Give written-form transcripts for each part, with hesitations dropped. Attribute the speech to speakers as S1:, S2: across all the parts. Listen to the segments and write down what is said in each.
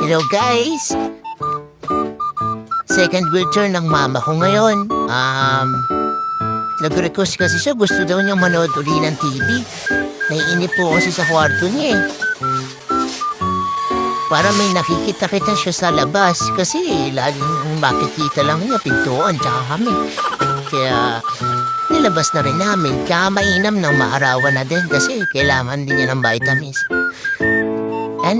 S1: Hello guys! Second wheelchair ng mama ko ngayon. Nag-request kasi siya, gusto daw niya manood uli ng TV. Naiinip po kasi sa kwarto niya eh. Para may nakikita-kita siya sa labas kasi laging makikita lang niya pintuan tsaka kami. Kaya nilabas na rin namin. Kaya mainam ng maarawan na din kasi kailangan din niya ng vitamins. And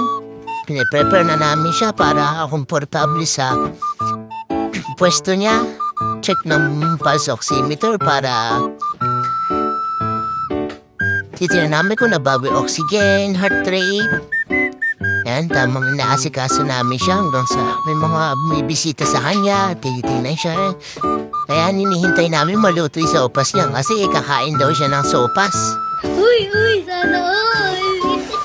S1: piniprepare na namin siya para komportable sa pwesto niya. Check ng pulse oximeter para titignan namin kung nabawi oxygen, heart rate. Yan, tamang inaasikaso namin siya hanggang sa may bisita sa kanya, titignan siya. Kaya hinihintay namin maluto yung sopas niya kasi kakain daw siya ng sopas.
S2: Uy, sana all!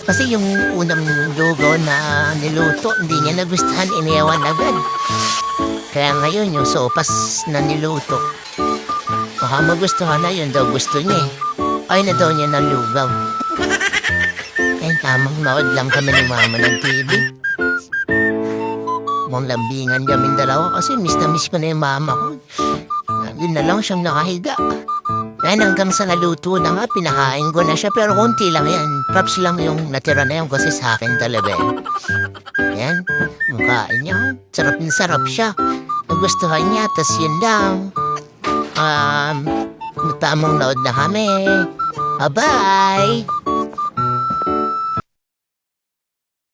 S1: Kasi yung unang lugaw na niluto, hindi niya nagustuhan, iniyawan agad. Kaya ngayon yung sopas na niluto, baka magustuhan na yun daw gusto niya eh. Ay na daw niya ng lugaw. Eh, tamang nood lang kami ni mama ng TV. Mukhang lambingan kaming dalawa kasi miss na miss ko na yung mama ko. Yun na lang siyang nakahiga. Kaya hanggang sa naluto na nga, pinakain ko na siya. Pero konti lang yan. Props lang yung natira na yan kasi sa akin talaga yan. Yan, mukhain niya. Sarap na sarap siya. Nagustuhan niya, tas yun lang. Tamang nood na kami. Bye-bye!